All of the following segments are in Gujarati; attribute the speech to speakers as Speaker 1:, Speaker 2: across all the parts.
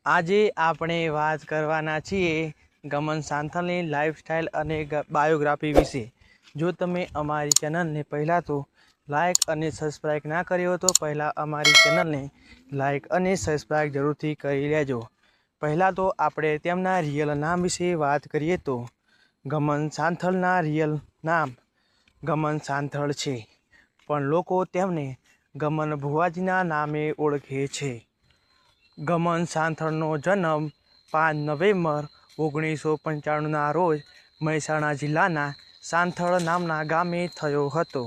Speaker 1: આજે આપણે વાત કરવાના છીએ ગમન સાંથલની લાઈફસ્ટાઈલ અને બાયોગ્રાફી વિશે। જો તમે અમારી ચેનલને પહેલાં તો લાઈક અને સબસ્ક્રાઈબ ના કર્યો તો પહેલાં અમારી ચેનલને લાઈક અને સબસ્ક્રાઈબ જરૂરથી કરી લેજો। પહેલાં તો આપણે તેમના રિયલ નામ વિશે વાત કરીએ તો ગમન સાંથલના રિયલ નામ ગમન સાંથલ છે, પણ લોકો તેમને ગમન ભુવાજીના નામે ઓળખે છે। ગમન સાંથલનો જન્મ 5 નવેમ્બર 1995ના રોજ મહેસાણા જિલ્લાના સાંથળ નામના ગામે થયો હતો।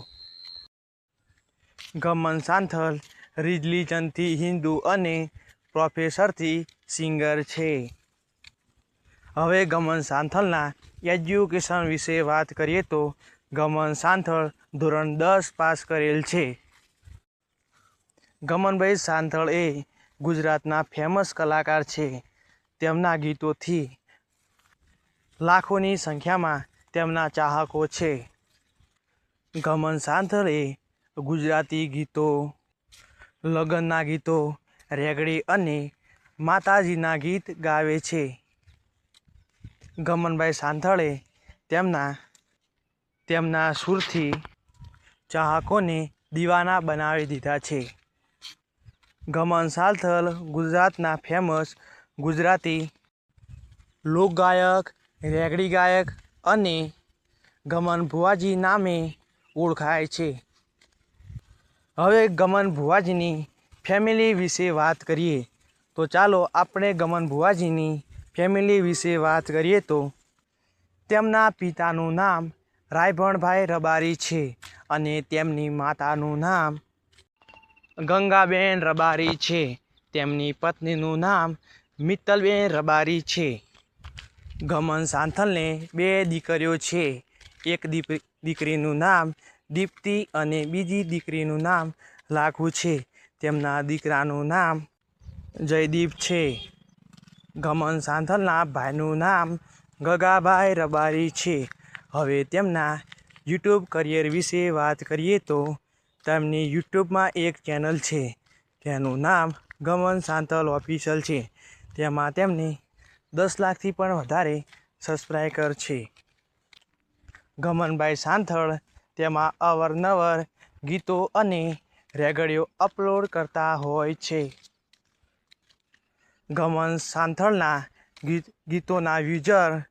Speaker 1: ગમન સાંથલ રિલિજનથી હિન્દુ અને પ્રોફેશનથી સિંગર છે। હવે ગમન સાંથલના એજ્યુકેશન વિશે વાત કરીએ તો ગમન સાંથલ ધોરણ 10 પાસ કરેલ છે। ગમનભાઈ સાંથળ એ ગુજરાતના ફેમસ કલાકાર છે। તેમના ગીતોથી લાખોની સંખ્યામાં તેમના ચાહકો છે। ગમન સાંથળ એ ગુજરાતી ગીતો, લગ્નના ગીતો, રેગડી અને માતાજીના ગીત ગાવે છે। ગમનભાઈ સાંથળે તેમના સુરથી ચાહકોને દીવાના બનાવી દીધા છે। ગમન સાંથલ ગુજરાતના ફેમસ ગુજરાતી લોકગાયક, રેગડી ગાયક અને ગમન ભુવાજી નામે ઓળખાય છે। હવે ગમન ભુવાજીની ફેમિલી વિશે વાત કરીએ તો ચાલો આપણે ગમન ભુવાજીની ફેમિલી વિશે વાત કરીએ તો તેમના પિતાનું નામ રાયભણભાઈ રબારી છે અને તેમની માતાનું નામ ગંગાબેન રબારી છે। તેમની પત્નીનું નામ મિત્તલબેન રબારી છે। ગમન સાંથલને 2 દીકરીઓ છે। એક દીકરીનું નામ દીપ્તિ અને બીજી દીકરીનું નામ લાખુ છે। તેમના દીકરાનું નામ જયદીપ છે। ગમન સાંથલના ભાઈનું નામ ગગાભાઈ રબારી છે। હવે તેમના યુટ્યુબ કરિયર વિશે વાત કરીએ તો તેમની યુટ્યુબમાં એક ચેનલ છે, તેનું નામ ગમન સાંથલ ઓફિશિયલ છે। તેમાં તેમને 10 લાખથી પણ વધારે સબસ્ક્રાઈબર છે। ગમનભાઈ સાંથળ તેમાં અવારનવાર ગીતો અને રેગડીઓ અપલોડ કરતા હોય છે। ગમન સાંથળના ગીતોના વ્યૂઝ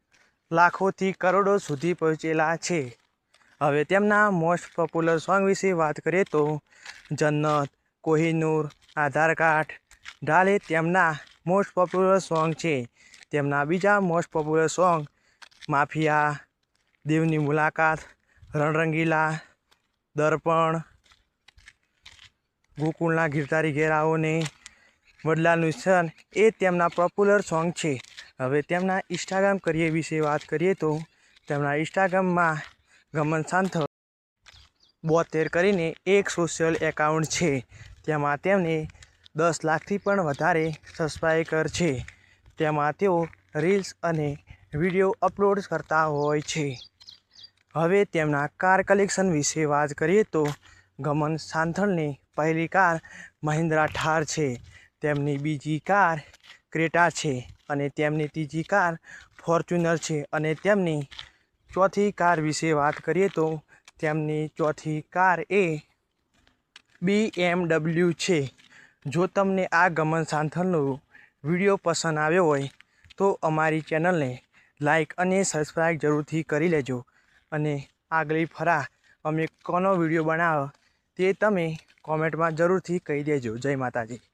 Speaker 1: લાખોથી કરોડો સુધી પહોંચેલા છે। હવે તેમના મોસ્ટ પોપ્યુલર સોંગ વિશે વાત કરીએ તો જન્નત, કોહિનૂર, આધાર કાર્ડ, ઢાલે તેમના મોસ્ટ પોપ્યુલર સોંગ છે। તેમના બીજા મોસ્ટ પોપ્યુલર સોંગ માફિયા, દેવની મુલાકાત, રણરંગીલા, દર્પણ, ગોકુળના ગિરધારી ઘેર આવો ને વડલાલનું સન એ તેમના પોપ્યુલર સોંગ છે। હવે તેમના ઇન્સ્ટાગ્રામ કરિયર વિશે વાત કરીએ તો તેમના ઇન્સ્ટાગ્રામમાં ગમન સાંથળ 72 કરીને એક સોશિયલ એકાઉન્ટ છે। તેમાં તેમને 10 લાખથી પણ વધારે સબસ્ક્રાઈબર છે। તેમાં તેઓ રીલ્સ અને વિડીયો અપલોડ કરતા હોય છે। હવે તેમના કાર કલેક્શન વિશે વાત કરીએ તો ગમન સાંથળની પહેલી કાર મહિન્દ્રા થાર છે, તેમની બીજી કાર ક્રેટા છે અને તેમની ત્રીજી કાર ફોર્ચ્યુનર છે અને તેમની ચોથી કાર વિશે વાત કરીએ તો તેમની ચોથી કાર એ BMW છે। જો તમને આ ગમન સાંથલનો વિડીયો પસંદ આવ્યો હોય તો અમારી ચેનલને લાઈક અને સબસ્ક્રાઈબ જરૂરથી કરી લેજો અને આગળ ફરા અમે કોનો વિડીયો બનાવો તે તમે કોમેન્ટમાં જરૂરથી કહી દેજો। જય માતાજી।